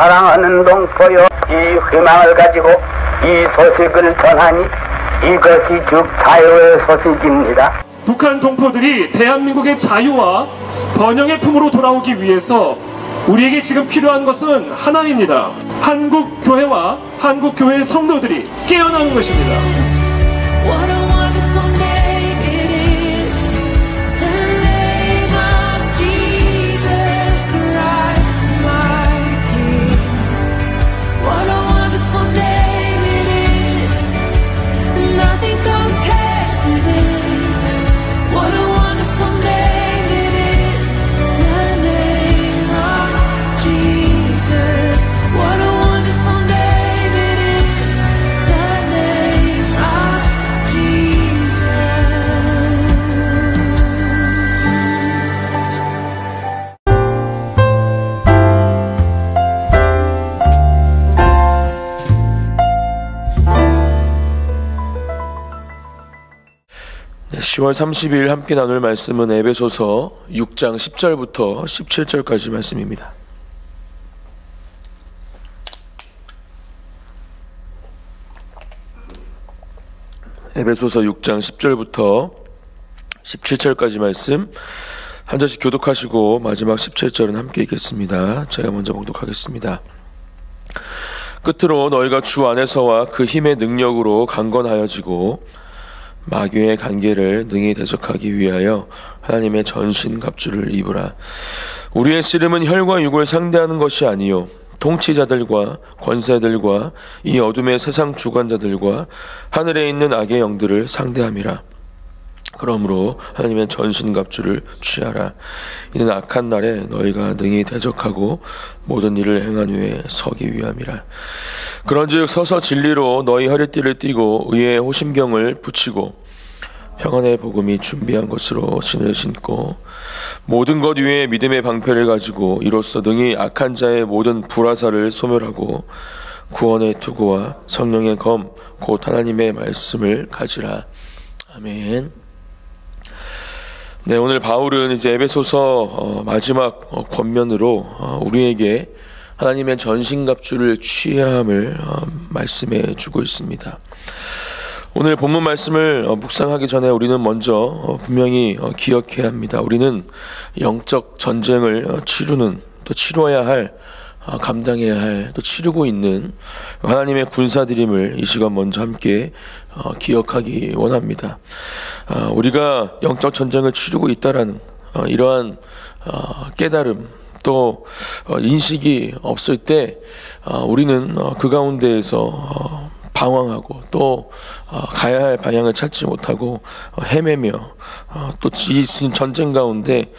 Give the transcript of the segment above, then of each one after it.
사랑하는 동포여, 이 희망을 가지고 이 소식을 전하니 이것이 즉 자유의 소식입니다. 북한 동포들이 대한민국의 자유와 번영의 품으로 돌아오기 위해서 우리에게 지금 필요한 것은 하나입니다. 한국 교회와 한국 교회 성도들이 깨어나는 것입니다. 네, 10월 30일 함께 나눌 말씀은 에베소서 6장 10절부터 17절까지 말씀입니다. 에베소서 6장 10절부터 17절까지 말씀 한 절씩 교독하시고 마지막 17절은 함께 읽겠습니다. 제가 먼저 봉독하겠습니다. 끝으로 너희가 주 안에서와 그 힘의 능력으로 강건하여지고 마귀의 관계를 능히 대적하기 위하여 하나님의 전신갑주를 입으라. 우리의 씨름은 혈과 육을 상대하는 것이 아니요 통치자들과 권세들과 이 어둠의 세상 주관자들과 하늘에 있는 악의 영들을 상대함이라. 그러므로 하나님의 전신갑주를 취하라. 이는 악한 날에 너희가 능히 대적하고 모든 일을 행한 후에 서기 위함이라. 그런즉 서서 진리로 너희 허리띠를 띠고 의의 호심경을 붙이고 평안의 복음이 준비한 것으로 신을 신고 모든 것 위에 믿음의 방패를 가지고 이로써 능히 악한 자의 모든 불화살을 소멸하고 구원의 투구와 성령의 검 곧 하나님의 말씀을 가지라. 아멘. 네, 오늘 바울은 이제 에베소서 마지막 권면으로 우리에게 하나님의 전신갑주를 취함을 말씀해 주고 있습니다. 오늘 본문 말씀을 묵상하기 전에 우리는 먼저 분명히 기억해야 합니다. 우리는 영적 전쟁을 치르는, 또 치러야 할, 감당해야 할, 또 치르고 있는 하나님의 군사들임을 이 시간 먼저 함께 기억하기 원합니다. 우리가 영적 전쟁을 치르고 있다라는 이러한 깨달음, 또 인식이 없을 때 우리는 그 가운데에서 방황하고 또 가야 할 방향을 찾지 못하고 헤매며 또 이 전쟁 가운데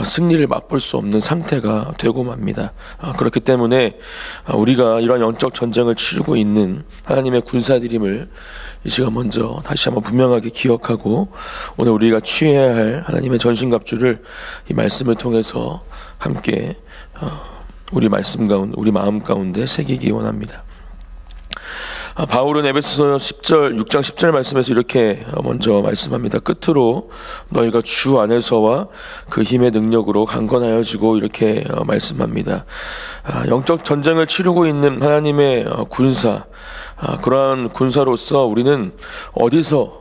승리를 맛볼 수 없는 상태가 되고 맙니다. 그렇기 때문에 우리가 이러한 영적 전쟁을 치르고 있는 하나님의 군사들임을 이 시간 먼저 다시 한번 분명하게 기억하고 오늘 우리가 취해야 할 하나님의 전신갑주를 이 말씀을 통해서 함께 우리 말씀 가운데, 우리 마음 가운데 새기기 원합니다. 바울은 에베소서 6장 10절 말씀에서 이렇게 먼저 말씀합니다. 끝으로 너희가 주 안에서와 그 힘의 능력으로 강건하여지고 이렇게 말씀합니다. 영적 전쟁을 치르고 있는 하나님의 군사, 그러한 군사로서 우리는 어디서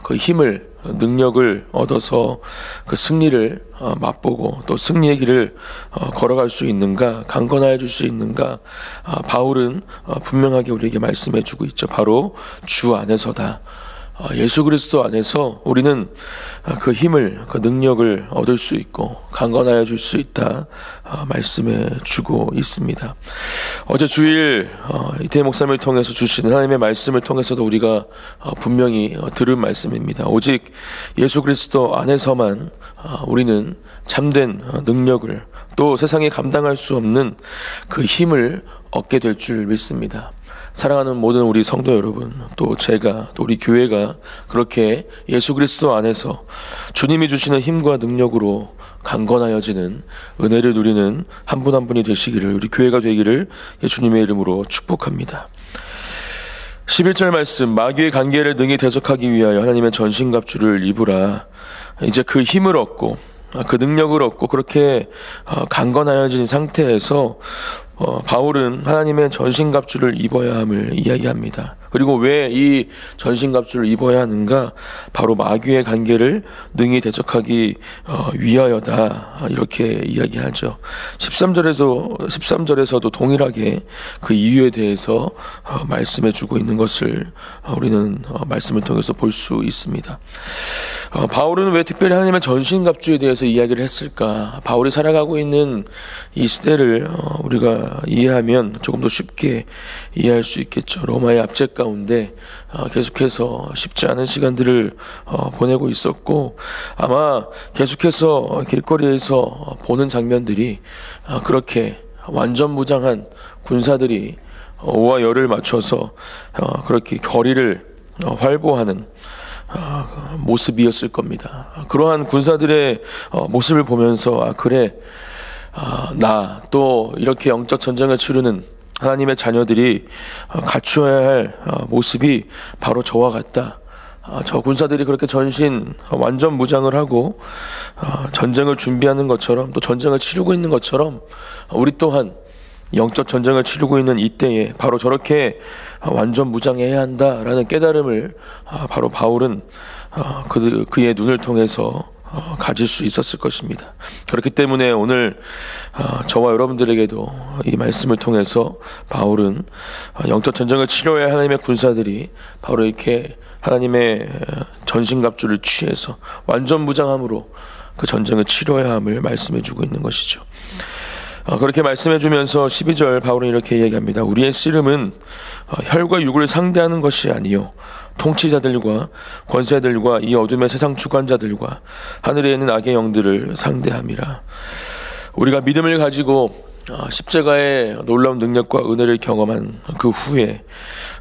그 힘을, 능력을 얻어서 그 승리를 맛보고 또 승리의 길을 걸어갈 수 있는가, 강건하여 줄 수 있는가, 바울은 분명하게 우리에게 말씀해 주고 있죠. 바로 주 안에서다. 예수 그리스도 안에서 우리는 그 힘을, 그 능력을 얻을 수 있고 강건하여 줄 수 있다 말씀해 주고 있습니다. 어제 주일 이태희 목사님을 통해서 주시는 하나님의 말씀을 통해서도 우리가 분명히 들은 말씀입니다. 오직 예수 그리스도 안에서만 우리는 참된 능력을, 또 세상에 감당할 수 없는 그 힘을 얻게 될 줄 믿습니다. 사랑하는 모든 우리 성도 여러분, 또 제가, 또 우리 교회가 그렇게 예수 그리스도 안에서 주님이 주시는 힘과 능력으로 강건하여지는 은혜를 누리는 한 분 한 분이 되시기를, 우리 교회가 되기를 예수님의 이름으로 축복합니다. 11절 말씀, 마귀의 관계를 능히 대적하기 위하여 하나님의 전신갑주를 입으라. 이제 그 힘을 얻고 그 능력을 얻고 그렇게 강건하여진 상태에서 바울은 하나님의 전신갑주를 입어야 함을 이야기합니다. 그리고 왜 이 전신갑주를 입어야 하는가? 바로 마귀의 관계를 능히 대적하기 위하여다, 이렇게 이야기하죠. 13절에서도 동일하게 그 이유에 대해서 말씀해 주고 있는 것을 우리는 말씀을 통해서 볼 수 있습니다. 바울은 왜 특별히 하나님의 전신갑주에 대해서 이야기를 했을까? 바울이 살아가고 있는 이 시대를 우리가 이해하면 조금 더 쉽게 이해할 수 있겠죠. 로마의 압제 가운데 계속해서 쉽지 않은 시간들을 보내고 있었고, 아마 계속해서 길거리에서 보는 장면들이 그렇게 완전 무장한 군사들이 오와 열을 맞춰서 그렇게 거리를 활보하는 모습이었을 겁니다. 그러한 군사들의 모습을 보면서 그래, 나 또 이렇게 영적 전쟁을 치르는 하나님의 자녀들이 갖추어야 할 모습이 바로 저와 같다. 저 군사들이 그렇게 전신 완전 무장을 하고 전쟁을 준비하는 것처럼, 또 전쟁을 치르고 있는 것처럼 우리 또한 영적 전쟁을 치르고 있는 이때에 바로 저렇게 완전 무장해야 한다라는 깨달음을 바로 바울은 그의 눈을 통해서 가질 수 있었을 것입니다. 그렇기 때문에 오늘 저와 여러분들에게도 이 말씀을 통해서 바울은 영적 전쟁을 치러야 할 하나님의 군사들이 바로 이렇게 하나님의 전신갑주를 취해서 완전 무장함으로 그 전쟁을 치러야 함을 말씀해 주고 있는 것이죠. 그렇게 말씀해 주면서 12절 바울은 이렇게 이야기합니다. 우리의 씨름은 혈과 육을 상대하는 것이 아니요 통치자들과 권세들과 이 어둠의 세상 주관자들과 하늘에 있는 악의 영들을 상대함이라. 우리가 믿음을 가지고 십자가의 놀라운 능력과 은혜를 경험한 그 후에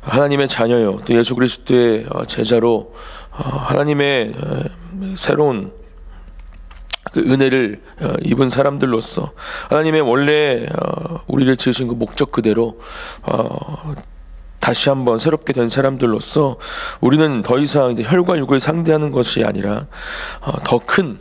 하나님의 자녀요, 또 예수 그리스도의 제자로 하나님의 새로운 그 은혜를 입은 사람들로서 하나님의 원래 우리를 지으신 그 목적 그대로 다시 한번 새롭게 된 사람들로서 우리는 더 이상 이제 혈과 육을 상대하는 것이 아니라 더 큰,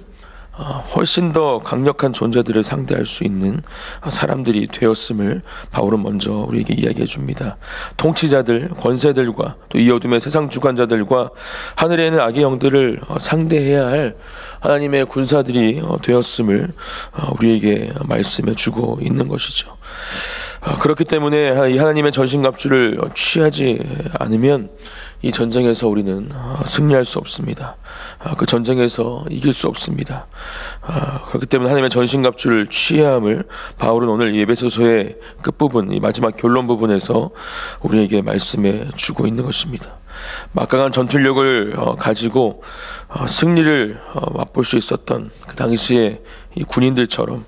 훨씬 더 강력한 존재들을 상대할 수 있는 사람들이 되었음을 바울은 먼저 우리에게 이야기해 줍니다. 통치자들, 권세들과 또 이 어둠의 세상 주관자들과 하늘에 있는 악의 영들을 상대해야 할 하나님의 군사들이 되었음을 우리에게 말씀해 주고 있는 것이죠. 그렇기 때문에 이 하나님의 전신갑주를 취하지 않으면 이 전쟁에서 우리는 승리할 수 없습니다. 그 전쟁에서 이길 수 없습니다. 그렇기 때문에 하나님의 전신갑주를 취해야 함을 바울은 오늘 이 에베소서의 끝부분, 이 마지막 결론 부분에서 우리에게 말씀해 주고 있는 것입니다. 막강한 전투력을 가지고 승리를 맛볼 수 있었던 그 당시의 이 군인들처럼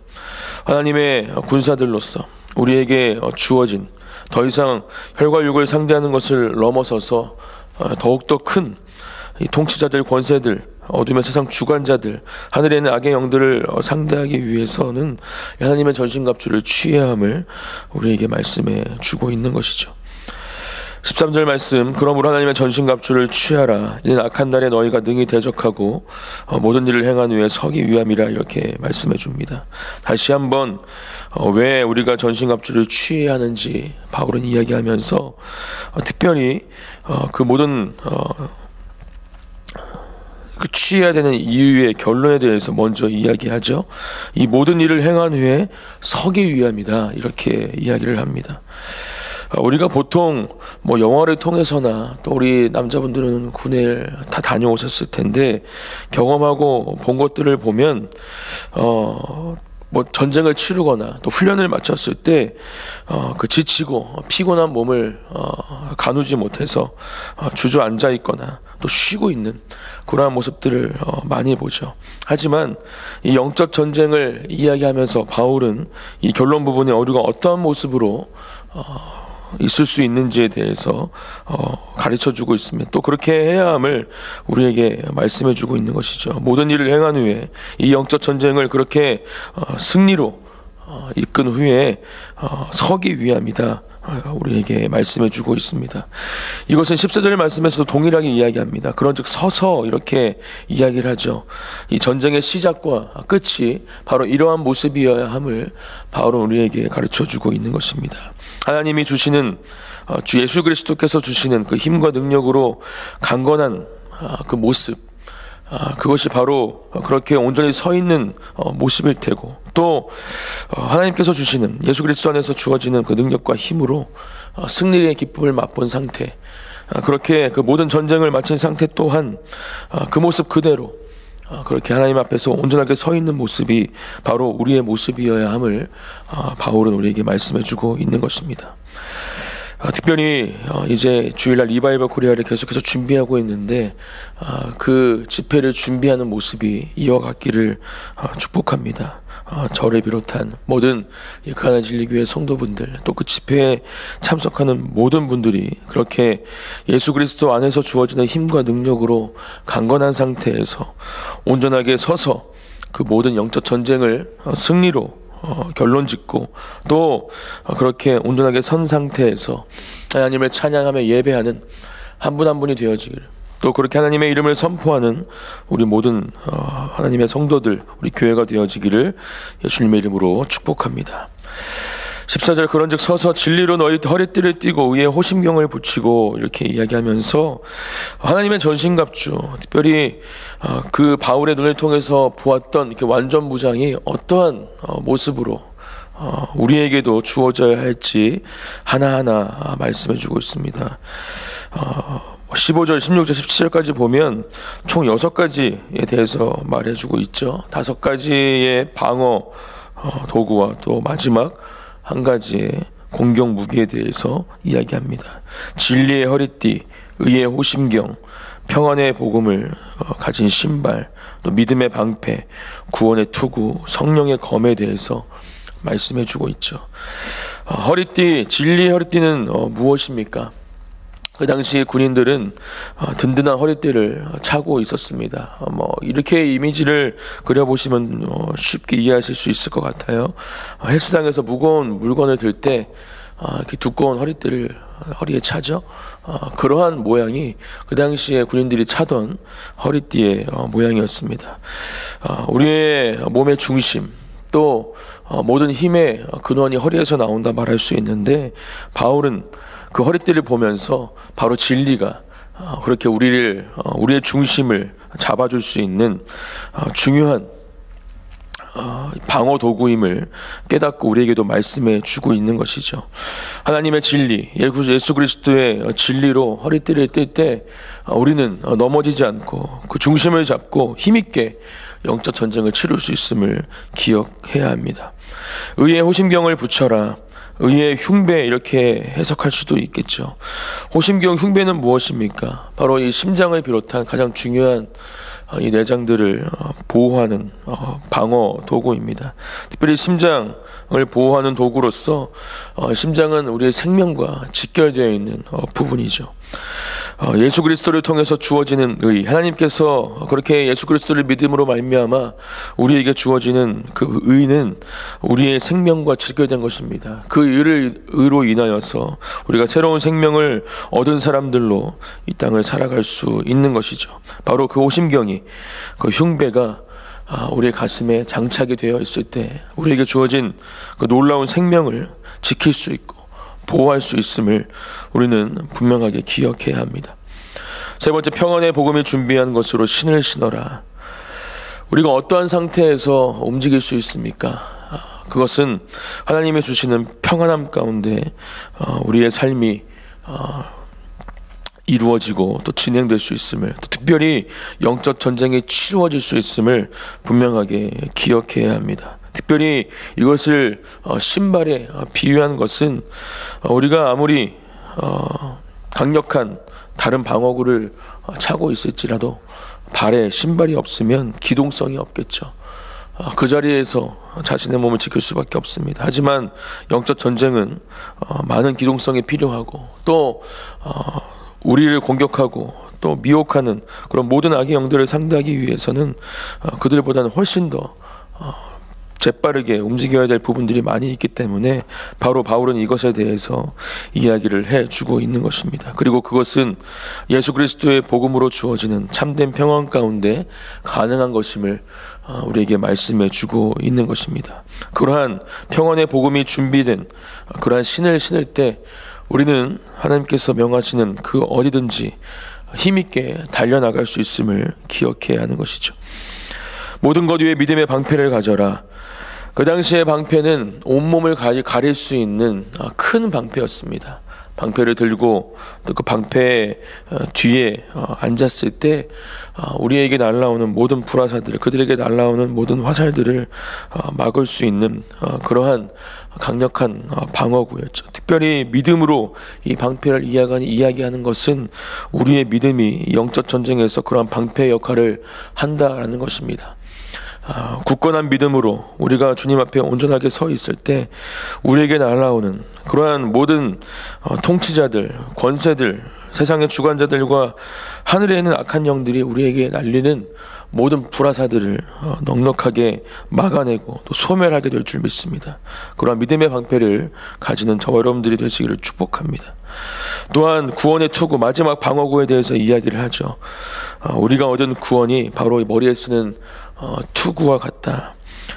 하나님의 군사들로서 우리에게 주어진 더 이상 혈과 육을 상대하는 것을 넘어서서 더욱더 큰 이 통치자들, 권세들, 어둠의 세상 주관자들, 하늘에 있는 악의 영들을 상대하기 위해서는 하나님의 전신갑주를 취해야 함을 우리에게 말씀해 주고 있는 것이죠. 13절 말씀, 그러므로 하나님의 전신갑주를 취하라. 이는 악한 날에 너희가 능히 대적하고 모든 일을 행한 후에 서기 위함이라, 이렇게 말씀해 줍니다. 다시 한번 왜 우리가 전신갑주를 취해야 하는지 바울은 이야기하면서 특별히 그 모든 그 취해야 되는 이유의 결론에 대해서 먼저 이야기하죠. 이 모든 일을 행한 후에 서기 위함이다, 이렇게 이야기를 합니다. 우리가 보통 뭐 영화를 통해서나 또 우리 남자분들은 군에 다 다녀오셨을 텐데 경험하고 본 것들을 보면 뭐 전쟁을 치르거나 또 훈련을 마쳤을 때 그 지치고 피곤한 몸을 가누지 못해서 주저앉아 있거나 또 쉬고 있는 그러한 모습들을 많이 보죠. 하지만 이 영적 전쟁을 이야기하면서 바울은 이 결론 부분에 우리가 어떠한 모습으로 있을 수 있는지에 대해서 가르쳐주고 있습니다. 또 그렇게 해야 함을 우리에게 말씀해주고 있는 것이죠. 모든 일을 행한 후에 이 영적 전쟁을 그렇게 승리로 이끈 후에 서기 위함이다, 우리에게 말씀해 주고 있습니다. 이것은 14절 말씀에서도 동일하게 이야기합니다. 그런즉 서서 이렇게 이야기를 하죠. 이 전쟁의 시작과 끝이 바로 이러한 모습이어야 함을 바울은 우리에게 가르쳐 주고 있는 것입니다. 하나님이 주시는 주 예수 그리스도께서 주시는 그 힘과 능력으로 강건한 그 모습, 그것이 바로 그렇게 온전히 서 있는 모습일 테고, 또 하나님께서 주시는 예수 그리스도 안에서 주어지는 그 능력과 힘으로 승리의 기쁨을 맛본 상태, 그렇게 그 모든 전쟁을 마친 상태 또한 그 모습 그대로 그렇게 하나님 앞에서 온전하게 서 있는 모습이 바로 우리의 모습이어야 함을 바울은 우리에게 말씀해 주고 있는 것입니다. 특별히 이제 주일날 리바이벌 코리아를 계속해서 준비하고 있는데 그 집회를 준비하는 모습이 이어갔기를 축복합니다. 저를 비롯한 모든 가나안 진리교회 성도분들, 또 그 집회에 참석하는 모든 분들이 그렇게 예수 그리스도 안에서 주어지는 힘과 능력으로 강건한 상태에서 온전하게 서서 그 모든 영적 전쟁을 승리로 결론 짓고, 또 그렇게 온전하게 선 상태에서 하나님을 찬양하며 예배하는 한 분 한 분이 되어지기를, 또 그렇게 하나님의 이름을 선포하는 우리 모든 하나님의 성도들, 우리 교회가 되어지기를 예수님의 이름으로 축복합니다. 14절 그런즉 서서 진리로 너희 허리띠를 띠고 의에 호심경을 붙이고, 이렇게 이야기하면서 하나님의 전신갑주, 특별히 그 바울의 눈을 통해서 보았던 이렇게 완전 무장이 어떠한 모습으로 우리에게도 주어져야 할지 하나하나 말씀해 주고 있습니다. 15절, 16절, 17절까지 보면 총 6가지에 대해서 말해주고 있죠. 5가지의 방어 도구와 또 마지막 한 가지의 공격 무기에 대해서 이야기합니다. 진리의 허리띠, 의의 호심경, 평안의 복음을 가진 신발, 또 믿음의 방패, 구원의 투구, 성령의 검에 대해서 말씀해주고 있죠. 허리띠, 진리의 허리띠는 무엇입니까? 그 당시 군인들은 든든한 허리띠를 차고 있었습니다. 이렇게 이미지를 그려보시면 쉽게 이해하실 수 있을 것 같아요. 헬스장에서 무거운 물건을 들 때 이렇게 두꺼운 허리띠를 허리에 차죠. 그러한 모양이 그 당시에 군인들이 차던 허리띠의 모양이었습니다. 우리의 몸의 중심, 또 모든 힘의 근원이 허리에서 나온다 말할 수 있는데, 바울은 그 허리띠를 보면서 바로 진리가 그렇게 우리의 중심을 잡아줄 수 있는 중요한 방어 도구임을 깨닫고 우리에게도 말씀해 주고 있는 것이죠. 하나님의 진리, 예수 그리스도의 진리로 허리띠를 뗄 때 우리는 넘어지지 않고 그 중심을 잡고 힘있게 영적 전쟁을 치룰 수 있음을 기억해야 합니다. 의의 호심경을 붙여라, 의의 흉배, 이렇게 해석할 수도 있겠죠. 호심경, 흉배는 무엇입니까? 바로 이 심장을 비롯한 가장 중요한 이 내장들을 보호하는 방어 도구입니다. 특별히 심장을 보호하는 도구로서 심장은 우리의 생명과 직결되어 있는 부분이죠. 예수 그리스도를 통해서 주어지는 의, 하나님께서 그렇게 예수 그리스도를 믿음으로 말미암아 우리에게 주어지는 그 의는 우리의 생명과 직결된 것입니다. 그 의로 인하여서 우리가 새로운 생명을 얻은 사람들로 이 땅을 살아갈 수 있는 것이죠. 바로 그 호심경이, 그 흉배가 우리의 가슴에 장착이 되어 있을 때 우리에게 주어진 그 놀라운 생명을 지킬 수 있고 보호할 수 있음을 우리는 분명하게 기억해야 합니다. 세 번째, 평안의 복음이 준비한 것으로 신을 신어라. 우리가 어떠한 상태에서 움직일 수 있습니까? 그것은 하나님이 주시는 평안함 가운데 우리의 삶이 이루어지고 또 진행될 수 있음을, 또 특별히 영적 전쟁이 치루어질 수 있음을 분명하게 기억해야 합니다. 특별히 이것을 신발에 비유한 것은 우리가 아무리 강력한 다른 방어구를 차고 있을지라도 발에 신발이 없으면 기동성이 없겠죠. 그 자리에서 자신의 몸을 지킬 수밖에 없습니다. 하지만 영적 전쟁은 많은 기동성이 필요하고, 또 우리를 공격하고 또 미혹하는 그런 모든 악의 영들을 상대하기 위해서는 그들보다는 훨씬 더 재빠르게 움직여야 될 부분들이 많이 있기 때문에 바로 바울은 이것에 대해서 이야기를 해주고 있는 것입니다. 그리고 그것은 예수 그리스도의 복음으로 주어지는 참된 평안 가운데 가능한 것임을 우리에게 말씀해 주고 있는 것입니다. 그러한 평안의 복음이 준비된 그러한 신을 신을 때 우리는 하나님께서 명하시는 그 어디든지 힘있게 달려나갈 수 있음을 기억해야 하는 것이죠. 모든 것 위에 믿음의 방패를 가져라. 그 당시의 방패는 온몸을 가릴 수 있는 큰 방패였습니다. 방패를 들고 또 그 방패 뒤에 앉았을 때 우리에게 날아오는 모든 불화살들, 그들에게 날아오는 모든 화살들을 막을 수 있는 그러한 강력한 방어구였죠. 특별히 믿음으로 이 방패를 이야기하는 것은 우리의 믿음이 영적 전쟁에서 그러한 방패 역할을 한다라는 것입니다. 굳건한 믿음으로 우리가 주님 앞에 온전하게 서 있을 때 우리에게 날아오는 그러한 모든 통치자들, 권세들, 세상의 주관자들과 하늘에 있는 악한 영들이 우리에게 날리는 모든 불화사들을 넉넉하게 막아내고 또 소멸하게 될 줄 믿습니다. 그러한 믿음의 방패를 가지는 저와 여러분들이 되시기를 축복합니다. 또한 구원의 투구, 마지막 방어구에 대해서 이야기를 하죠. 우리가 얻은 구원이 바로 머리에 쓰는 투구와 같다.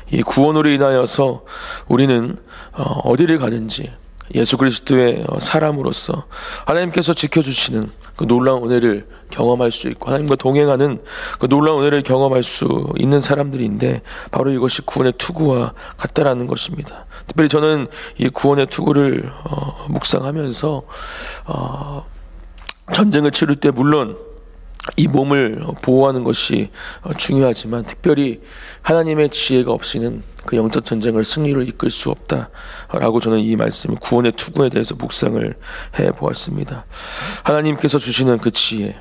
이 구원으로 인하여서 우리는 어디를 가든지 예수 그리스도의 사람으로서 하나님께서 지켜주시는 그 놀라운 은혜를 경험할 수 있고 하나님과 동행하는 그 놀라운 은혜를 경험할 수 있는 사람들인데 바로 이것이 구원의 투구와 같다라는 것입니다. 특별히 저는 이 구원의 투구를 묵상하면서 전쟁을 치를 때 물론 이 몸을 보호하는 것이 중요하지만 특별히 하나님의 지혜가 없이는 그 영적 전쟁을 승리로 이끌 수 없다라고 저는 이 말씀 구원의 투구에 대해서 묵상을 해보았습니다. 하나님께서 주시는 그 지혜,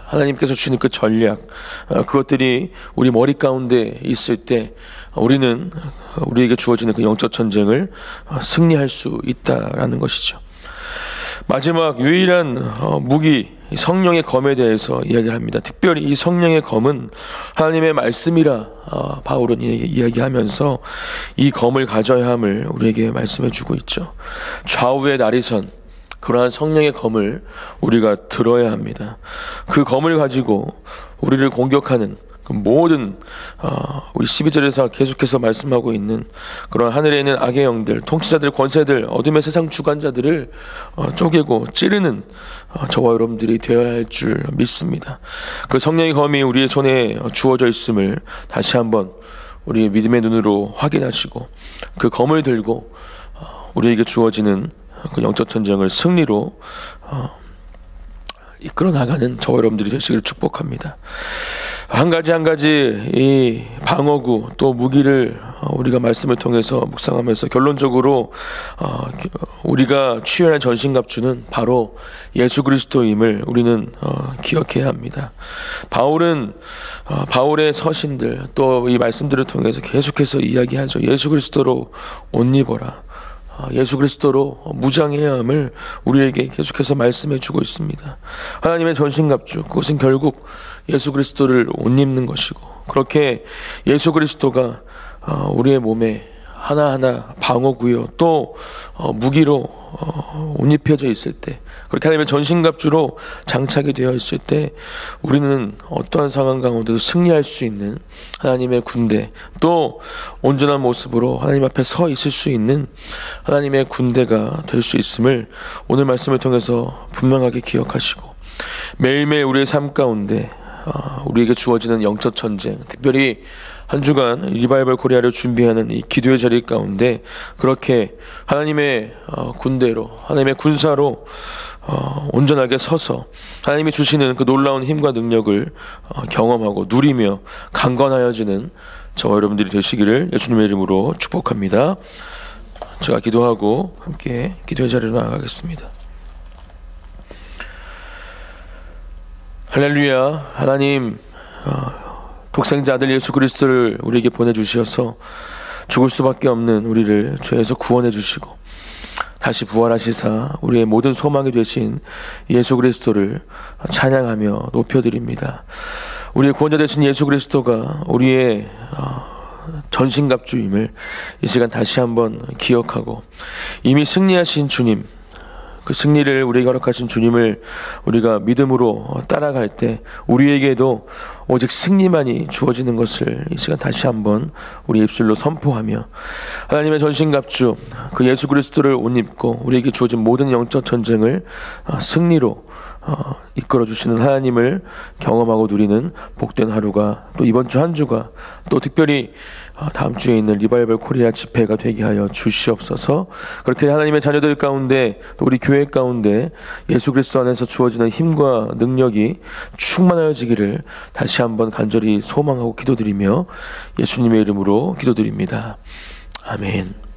하나님께서 주시는 그 전략, 그것들이 우리 머리 가운데 있을 때 우리에게 주어지는 그 영적 전쟁을 승리할 수 있다라는 것이죠. 마지막 유일한 무기 성령의 검에 대해서 이야기를 합니다. 특별히 이 성령의 검은 하나님의 말씀이라 바울은 이야기하면서 이 검을 가져야 함을 우리에게 말씀해 주고 있죠. 좌우의 나리선, 그러한 성령의 검을 우리가 들어야 합니다. 그 검을 가지고 우리를 공격하는 그 모든 우리 12절에서 계속해서 말씀하고 있는 그런 하늘에 있는 악의 영들, 통치자들, 권세들, 어둠의 세상 주관자들을 쪼개고 찌르는 저와 여러분들이 되어야 할 줄 믿습니다. 그 성령의 검이 우리의 손에 주어져 있음을 다시 한번 우리의 믿음의 눈으로 확인하시고 그 검을 들고 우리에게 주어지는 그 영적 전쟁을 승리로 이끌어 나가는 저와 여러분들이 되시기를 축복합니다. 한 가지 이 방어구 또 무기를 우리가 말씀을 통해서 묵상하면서 결론적으로 우리가 취해야 할 전신갑주는 바로 예수 그리스도임을 우리는 기억해야 합니다. 바울의 서신들 또 이 말씀들을 통해서 계속해서 이야기하죠. 예수 그리스도로 옷 입어라. 예수 그리스도로 무장해야 함을 우리에게 계속해서 말씀해 주고 있습니다. 하나님의 전신갑주, 그것은 결국 예수 그리스도를 옷 입는 것이고 그렇게 예수 그리스도가 우리의 몸에 하나하나 방어구요 또 무기로 옷 입혀져 있을 때 그렇게 하나님의 전신갑주로 장착이 되어 있을 때 우리는 어떠한 상황 가운데도 승리할 수 있는 하나님의 군대 또 온전한 모습으로 하나님 앞에 서 있을 수 있는 하나님의 군대가 될 수 있음을 오늘 말씀을 통해서 분명하게 기억하시고 매일매일 우리의 삶 가운데 우리에게 주어지는 영적 전쟁 특별히 한 주간 리바이벌 코리아를 준비하는 이 기도의 자리 가운데 그렇게 하나님의 군대로 하나님의 군사로 온전하게 서서 하나님이 주시는 그 놀라운 힘과 능력을 경험하고 누리며 강건하여지는 저와 여러분들이 되시기를 예수님의 이름으로 축복합니다. 제가 기도하고 함께 기도의 자리로 나아가겠습니다. 할렐루야. 하나님 독생자 아들 예수 그리스도를 우리에게 보내주셔서 죽을 수밖에 없는 우리를 죄에서 구원해 주시고 다시 부활하시사 우리의 모든 소망이 되신 예수 그리스도를 찬양하며 높여드립니다. 우리의 구원자 되신 예수 그리스도가 우리의 전신갑주임을 이 시간 다시 한번 기억하고, 이미 승리하신 주님, 그 승리를 우리에게 허락하신 주님을 우리가 믿음으로 따라갈 때 우리에게도 오직 승리만이 주어지는 것을 이 시간 다시 한번 우리 입술로 선포하며, 하나님의 전신갑주 그 예수 그리스도를 옷 입고 우리에게 주어진 모든 영적 전쟁을 승리로 이끌어 주시는 하나님을 경험하고 누리는 복된 하루가, 또 이번 주 한 주가, 또 특별히 다음 주에 있는 리바이벌 코리아 집회가 되게 하여 주시옵소서. 그렇게 하나님의 자녀들 가운데, 또 우리 교회 가운데 예수 그리스도 안에서 주어지는 힘과 능력이 충만하여지기를 다시 한번 간절히 소망하고 기도드리며 예수님의 이름으로 기도드립니다. 아멘.